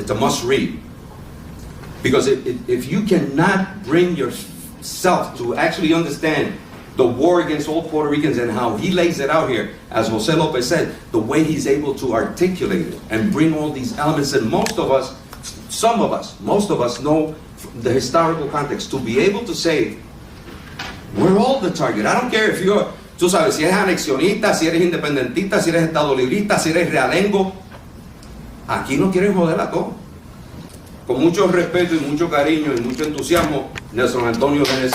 it's a must read. Because if you cannot bring yourself to actually understand the war against all Puerto Ricans and how he lays it out here, as Jose Lopez said, the way he's able to articulate it and bring all these elements, and most of us know the historical context, to be able to say, we're all the target. I don't care if you're, tú sabes, si eres anexionista, si eres independentista, si eres estadolibrista, si eres realengo, aquí no quieren joder a todos. Con mucho respeto y mucho cariño y mucho entusiasmo, Nelson Antonio Vélez.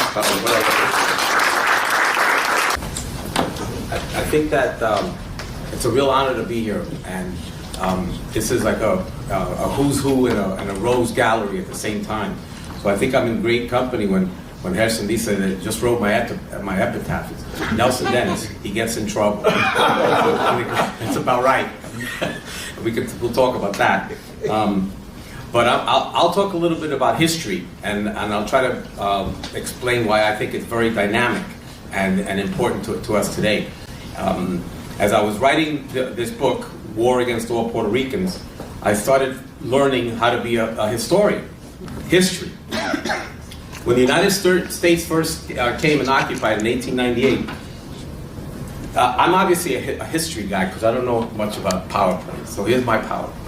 I think that it's a real honor to be here, and this is like a who's who in a rose gallery at the same time. So I think I'm in great company when Harrison Lee said that just wrote my epitaph. It's Nelson Dennis, he gets in trouble. It's about right. We'll talk about that. But I'll talk a little bit about history, and I'll try to explain why I think it's very dynamic and important to us today. As I was writing this book, War Against All Puerto Ricans, I started learning how to be a historian, history. When the United States first came and occupied in 1898, I'm obviously a history guy because I don't know much about PowerPoint, so here's my PowerPoint.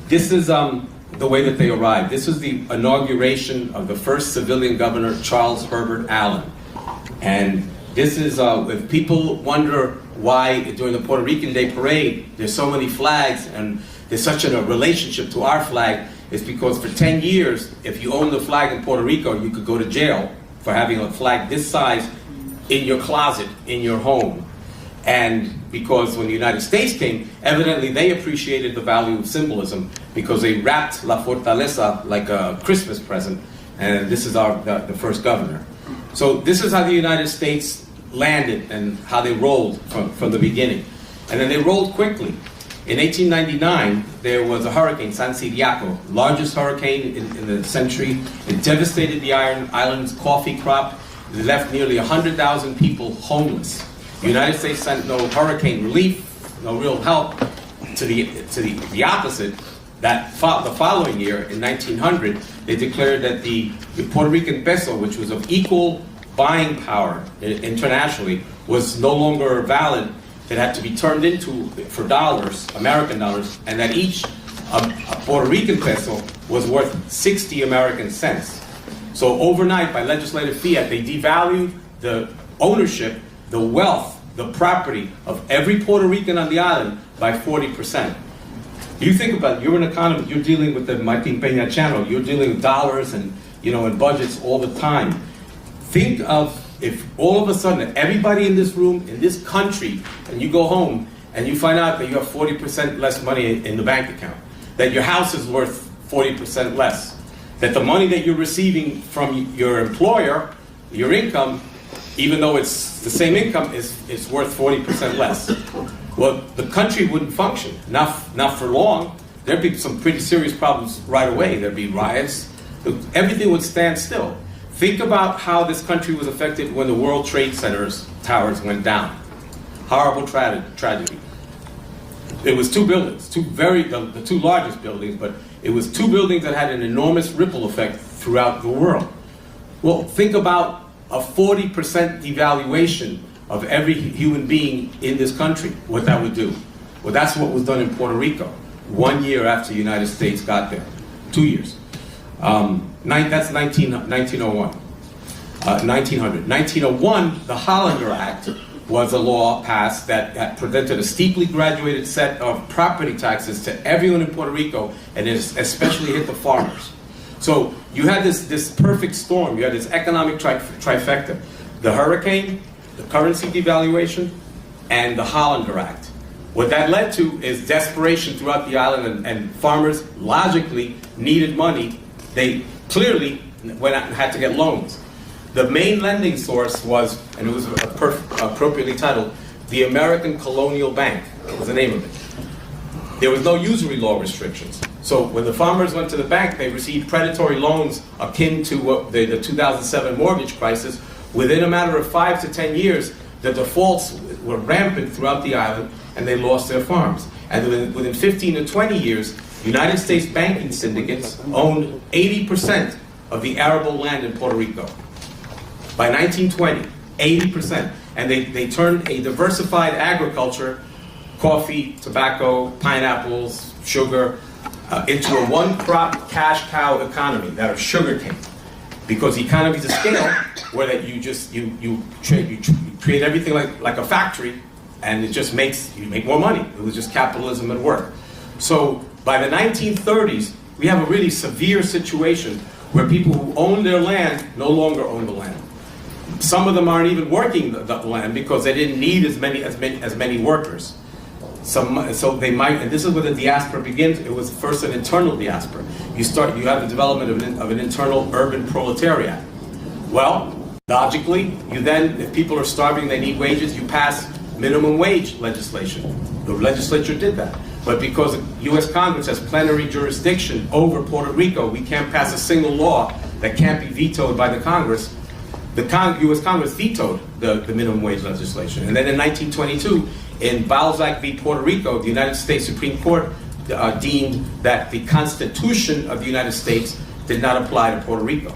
This is the way that they arrived. This was the inauguration of the first civilian governor, Charles Herbert Allen. And this is, if people wonder why during the Puerto Rican Day Parade there's so many flags and there's such a relationship to our flag, it's because for 10 years, if you owned the flag in Puerto Rico, you could go to jail for having a flag this size in your closet, in your home. And because when the United States came, evidently they appreciated the value of symbolism because they wrapped La Fortaleza like a Christmas present, and this is the first governor. So this is how the United States landed and how they rolled from the beginning. And then they rolled quickly. In 1899, there was a hurricane, San Ciriaco, largest hurricane in the century. It devastated the island's coffee crop. It left nearly 100,000 people homeless. The United States sent no hurricane relief, no real help. To the opposite, the following year, in 1900, they declared that the Puerto Rican peso, which was of equal buying power internationally, was no longer valid. It had to be turned into, for dollars, American dollars, and that each Puerto Rican peso was worth 60 American cents. So overnight, by legislative fiat, they devalued the ownership, the wealth, the property of every Puerto Rican on the island by 40%. You think about it, you're an economist, you're dealing with the Martin Peña channel, you're dealing with dollars and budgets all the time. Think of if all of a sudden everybody in this room, in this country, and you go home and you find out that you have 40% less money in the bank account, that your house is worth 40% less, that the money that you're receiving from your employer, your income, even though it's the same income, is worth 40% less. Well, the country wouldn't function, not for long. There'd be some pretty serious problems right away. There'd be riots. Everything would stand still. Think about how this country was affected when the World Trade Center's towers went down. Horrible tragedy. It was two buildings, the two largest buildings, but it was two buildings that had an enormous ripple effect throughout the world. Well, think about a 40% devaluation of every human being in this country, what that would do. Well, that's what was done in Puerto Rico 1 year after the United States got there, 2 years. That's 1901. 1900. 1901, the Hollander Act was a law passed that presented a steeply graduated set of property taxes to everyone in Puerto Rico, and it especially hit the farmers. So you had this perfect storm. You had this economic trifecta. The hurricane, the currency devaluation, and the Hollander Act. What that led to is desperation throughout the island, and farmers logically needed money. They clearly went out and had to get loans. The main lending source was, and it was appropriately titled, the American Colonial Bank, was the name of it. There was no usury law restrictions. So when the farmers went to the bank, they received predatory loans akin to the 2007 mortgage crisis. Within a matter of 5 to 10 years, the defaults were rampant throughout the island, and they lost their farms. And within 15 to 20 years, United States banking syndicates owned 80% of the arable land in Puerto Rico. By 1920, 80%. And they turned a diversified agriculture, coffee, tobacco, pineapples, sugar, into a one-crop cash cow economy, that of sugarcane. Because economies of scale, where that you create everything like a factory, and it just you make more money. It was just capitalism at work. So by the 1930s, we have a really severe situation where people who own their land no longer own the land. Some of them aren't even working the land because they didn't need as many workers. So they might, and this is where the diaspora begins. It was first an internal diaspora. You have the development of an internal urban proletariat. Well, logically, if people are starving, they need wages, you pass minimum wage legislation. The legislature did that. But because the U.S. Congress has plenary jurisdiction over Puerto Rico, we can't pass a single law that can't be vetoed by the Congress. The U.S. Congress vetoed the minimum wage legislation. And then in 1922, in Balzac v. Puerto Rico, the United States Supreme Court deemed that the Constitution of the United States did not apply to Puerto Rico.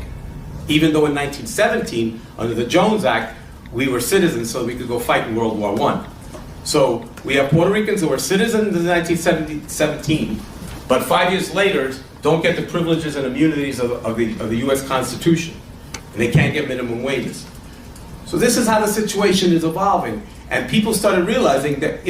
Even though in 1917, under the Jones Act, we were citizens so we could go fight in World War I. So we have Puerto Ricans who were citizens in 1917, but 5 years later don't get the privileges and immunities of the U.S. Constitution, and they can't get minimum wages. So this is how the situation is evolving, and people started realizing that,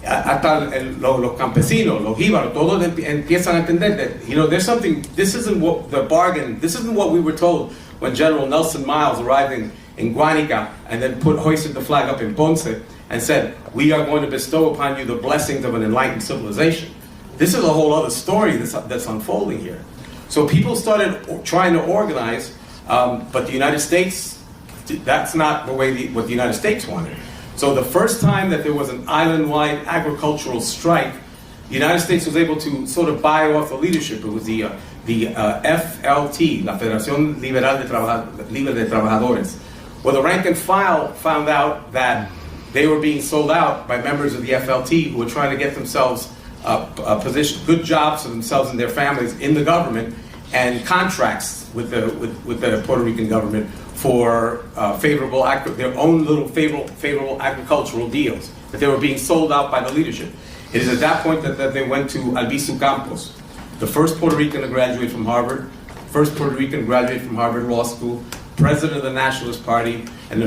hasta los campesinos, los jíbaros, todos empiezan a entender that, there's something, this isn't what the bargain, this isn't what we were told when General Nelson Miles arrived in Guanica and then hoisted the flag up in Ponce and said, we are going to bestow upon you the blessings of an enlightened civilization. This is a whole other story that's unfolding here. So people started trying to organize, but the United States, that's not what the United States wanted. So the first time that there was an island-wide agricultural strike, the United States was able to sort of buy off the leadership. It was the FLT, la Federación Libre de Trabajadores. Well, the rank and file found out that they were being sold out by members of the FLT who were trying to get themselves good jobs for themselves and their families in the government, and contracts with the Puerto Rican government for their own little favorable agricultural deals, that they were being sold out by the leadership. It is at that point that they went to Albizu Campos, the first Puerto Rican to graduate from Harvard, first Puerto Rican to graduate from Harvard Law School, president of the Nationalist Party, and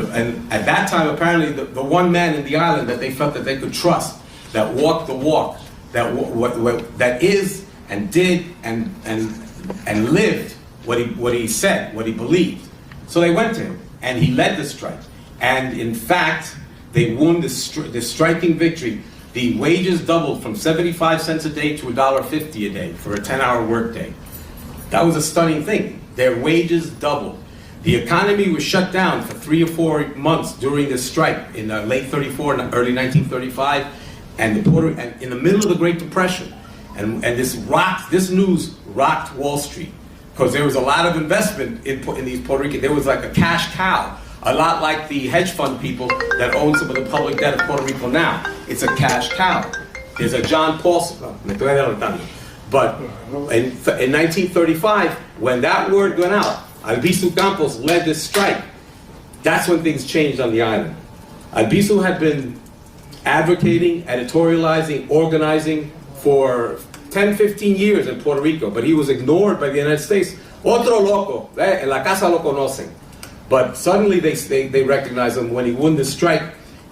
at that time, apparently, the one man in the island that they felt that they could trust, that walked the walk, that is and did and lived what he said, what he believed. So they went to him, and he led the strike. And in fact, they won this striking victory. The wages doubled from 75 cents a day to $1.50 a day for a 10-hour workday. That was a stunning thing. Their wages doubled. The economy was shut down for 3 or 4 months during this strike in late '34 and early 1935, and in the middle of the Great Depression. And this news rocked Wall Street, because there was a lot of investment in these Puerto Ricans. There was like a cash cow, a lot like the hedge fund people that own some of the public debt of Puerto Rico now. It's a cash cow. There's a John Paulson, but in 1935, when that word went out, Albizu Campos led this strike. That's when things changed on the island. Albizu had been advocating, editorializing, organizing for 10, 15 years in Puerto Rico, but he was ignored by the United States. Otro loco, en la casa lo conocen. But suddenly they recognized him when he won the strike,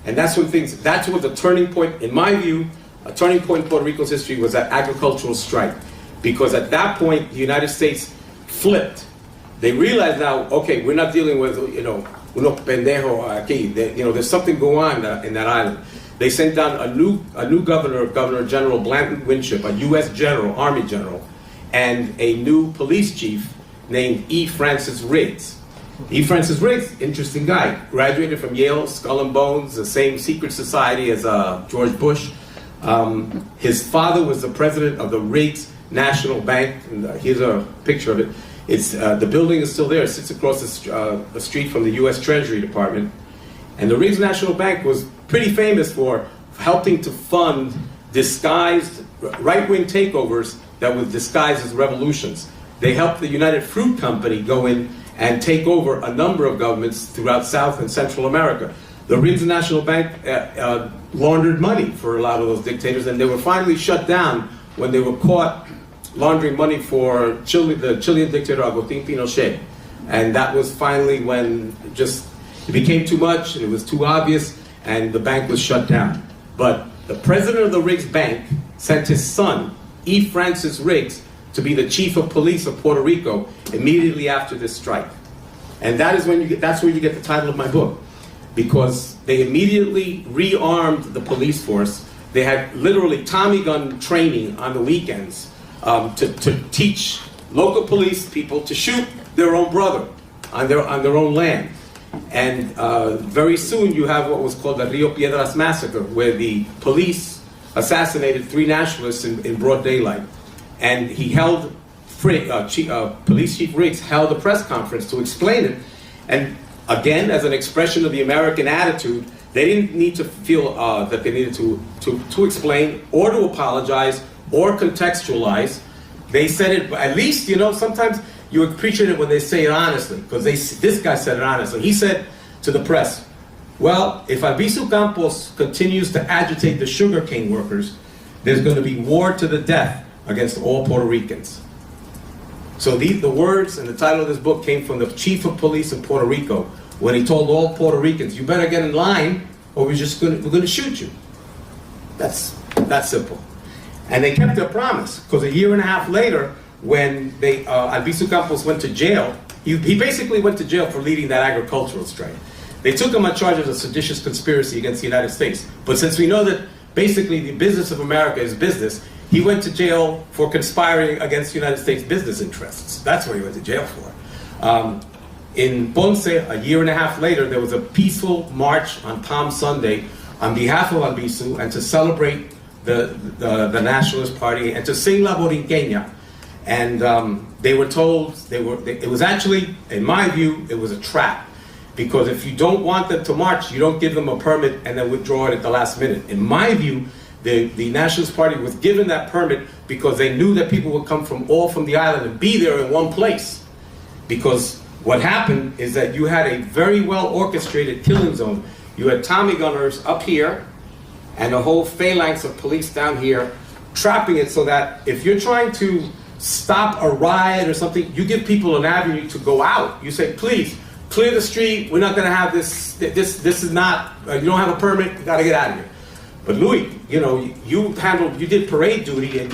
and that's what the turning point, in my view, a turning point in Puerto Rico's history was that agricultural strike. Because at that point, the United States flipped. They realized now, okay, we're not dealing with, unos pendejos aquí. There's something going on in that island. They sent down a new governor, Governor General Blanton Winship, a U.S. general, Army general, and a new police chief named E. Francis Riggs. E. Francis Riggs, interesting guy, graduated from Yale, Skull and Bones, the same secret society as George Bush. His father was the president of the Riggs National Bank, and here's a picture of it. It's the building is still there. It sits across the street from the U.S. Treasury Department. And the Riggs National Bank was pretty famous for helping to fund disguised right-wing takeovers that was disguised as revolutions. They helped the United Fruit Company go in and take over a number of governments throughout South and Central America. The Riggs National Bank laundered money for a lot of those dictators, and they were finally shut down when they were caught laundering money for the Chilean dictator Agustín Pinochet. And that was finally when it became too much, and it was too obvious, and the bank was shut down. But the president of the Riggs Bank sent his son, E. Francis Riggs, to be the chief of police of Puerto Rico immediately after this strike. And that's where you get the title of my book, because they immediately rearmed the police force. They had literally Tommy gun training on the weekends to teach local police people to shoot their own brother on their own land. And very soon you have what was called the Rio Piedras massacre, where the police assassinated 3 nationalists in broad daylight. And he held, Police Chief Riggs held a press conference to explain it. And again, as an expression of the American attitude, they didn't need to feel that they needed to explain or to apologize or contextualize. They said it, at least, sometimes you appreciate it when they say it honestly, because this guy said it honestly. He said to the press, well, if Albizu Campos continues to agitate the sugarcane workers, there's going to be war to the death against all Puerto Ricans. So the words and the title of this book came from the chief of police of Puerto Rico when he told all Puerto Ricans, you better get in line or we're going to shoot you. That's simple. And they kept their promise, because a year and a half later, when Albizu Campos went to jail, he basically went to jail for leading that agricultural strike. They took him on charges of seditious conspiracy against the United States. But since we know that basically the business of America is business, he went to jail for conspiring against United States business interests. That's what he went to jail for. In Ponce, a year and a half later, there was a peaceful march on Palm Sunday on behalf of Albizu and to celebrate the Nationalist Party and to sing La Boriqueña. And they were told, it was actually, in my view, it was a trap. Because if you don't want them to march, you don't give them a permit and then withdraw it at the last minute. In my view, the Nationalist Party was given that permit because they knew that people would come from the island and be there in one place. Because what happened is that you had a very well orchestrated killing zone. You had Tommy gunners up here and a whole phalanx of police down here, trapping it so that if you're trying to stop a riot or something, you give people an avenue to go out. You say, please, clear the street, we're not going to have this is not, you don't have a permit, you got to get out of here. But Louis, you did parade duty, and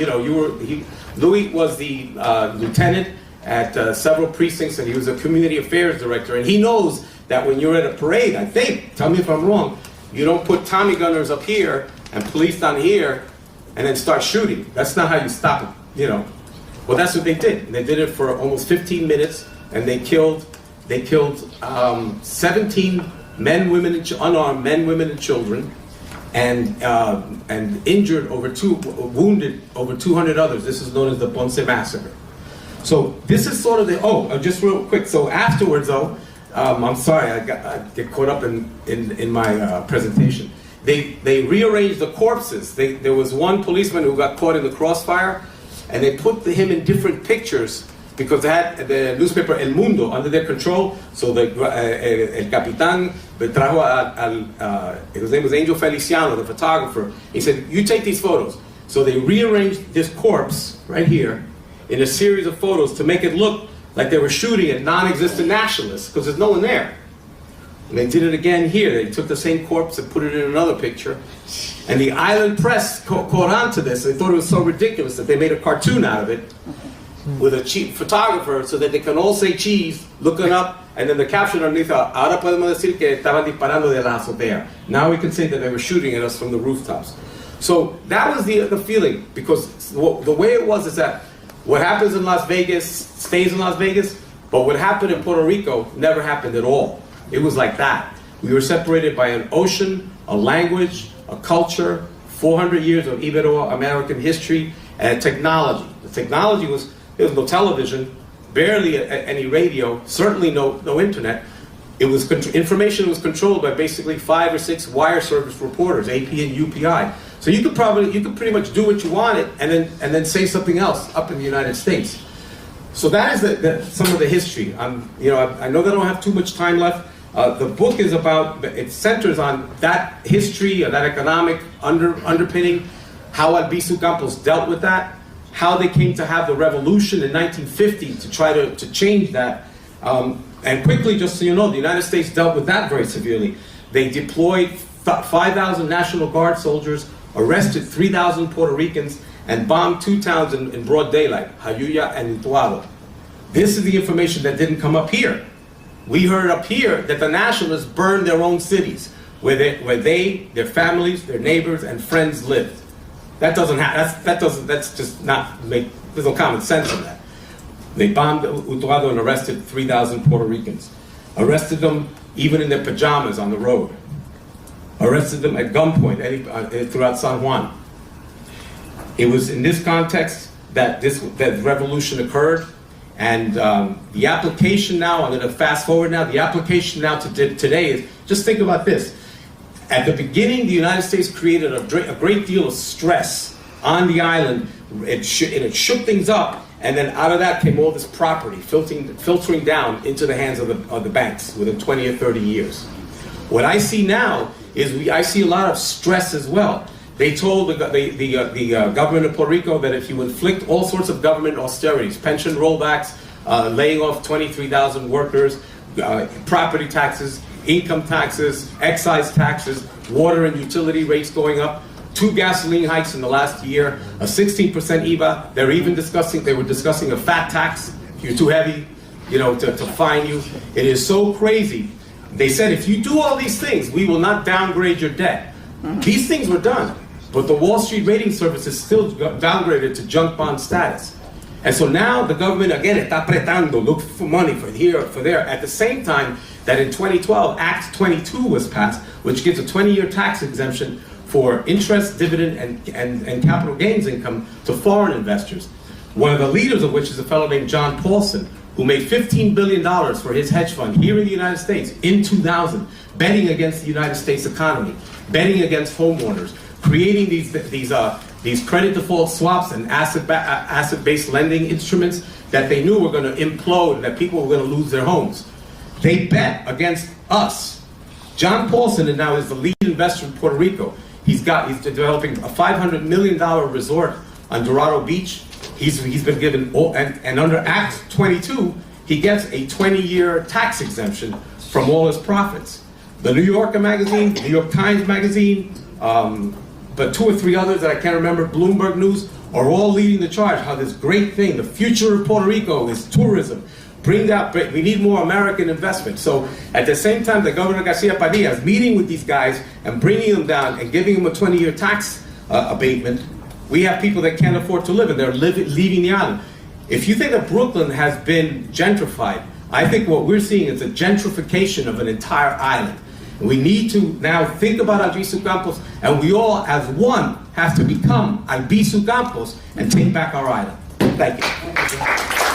Louis was the lieutenant at several precincts, and he was a community affairs director, and he knows that when you're at a parade, I think, tell me if I'm wrong, you don't put Tommy gunners up here and police down here and then start shooting. That's not how you stop it, Well, that's what they did. They did it for almost 15 minutes, and they killed 17 men, women, and unarmed men, women, and children, and injured wounded over 200 others. This is known as the Ponce Massacre. So this is sort of just real quick. So afterwards, though, I'm sorry, I get caught up in my presentation. They rearranged the corpses. There was one policeman who got caught in the crossfire, and they put him in different pictures because they had the newspaper El Mundo under their control. So el capitán trajo his name was Angel Feliciano, the photographer. He said, you take these photos. So they rearranged this corpse right here in a series of photos to make it look like they were shooting at non-existent nationalists, because there's no one there. And they did it again here. They took the same corpse and put it in another picture. And the island press caught on to this. They thought it was so ridiculous that they made a cartoon out of it with a cheap photographer so that they can all say cheese, looking up, and then the caption underneath, ahora podemos decir que estaban disparando de la azotea. Now we can say that they were shooting at us from the rooftops. So that was the feeling, because the way it was is that what happens in Las Vegas stays in Las Vegas, but what happened in Puerto Rico never happened at all. It was like that. We were separated by an ocean, a language, a culture, 400 years of Ibero-American history, and technology. The technology was, there was no television, barely any radio, certainly no internet. It was information was controlled by basically 5 or 6 wire service reporters, AP and UPI. So you could pretty much do what you wanted and then say something else up in the United States. So that is some of the history. I know that I don't have too much time left. The book is it centers on that history, or that economic underpinning, how Albizu Campos dealt with that, how they came to have the revolution in 1950 to try to change that. And quickly, just so you know, the United States dealt with that very severely. They deployed 5,000 National Guard soldiers, arrested 3,000 Puerto Ricans, and bombed 2 towns in broad daylight, Jayuya and Utuado. This is the information that didn't come up here. We heard up here that the nationalists burned their own cities, where they, their families, their neighbors, and friends lived. That's just not there's no common sense in that. They bombed Utuado and arrested 3,000 Puerto Ricans. Arrested them even in their pajamas on the road. Arrested them at gunpoint throughout San Juan. It was in this context that that revolution occurred, and the application now, I'm going to fast forward now, the application now to today is, just think about this. At the beginning, the United States created a great deal of stress on the island. It shook things up, and then out of that came all this property filtering down into the hands of the banks within 20 or 30 years. What I see now is I see a lot of stress as well. They told the government of Puerto Rico that if you inflict all sorts of government austerities, pension rollbacks, laying off 23,000 workers, property taxes, income taxes, excise taxes, water and utility rates going up, 2 gasoline hikes in the last year, a 16% IVA. They were discussing a fat tax. If you're too heavy, to fine you. It is so crazy. They said, if you do all these things, we will not downgrade your debt. These things were done, but the Wall Street rating service is still downgraded to junk bond status. And so now the government, again, está apretando, look for money for here, for there. At the same time that in 2012, Act 22 was passed, which gives a 20-year tax exemption for interest, dividend, and capital gains income to foreign investors. One of the leaders of which is a fellow named John Paulson, who made $15 billion for his hedge fund here in the United States in 2000, betting against the United States economy, betting against homeowners, creating these credit default swaps and asset-based lending instruments that they knew were going to implode, that people were going to lose their homes. They bet against us. John Paulson now is the lead investor in Puerto Rico. He's developing a $500 million resort on Dorado Beach. He's been given, and under Act 22, he gets a 20-year tax exemption from all his profits. The New Yorker magazine, the New York Times magazine, but 2 or 3 others that I can't remember, Bloomberg News, are all leading the charge. How this great thing, the future of Puerto Rico is tourism. We need more American investment. So at the same time that Governor Garcia Padilla is meeting with these guys and bringing them down and giving them a 20-year tax abatement, we have people that can't afford to live, and they're leaving the island. If you think that Brooklyn has been gentrified, I think what we're seeing is a gentrification of an entire island. And we need to now think about Albizu Campos, and we all, as one, have to become Albizu Campos and take back our island. Thank you.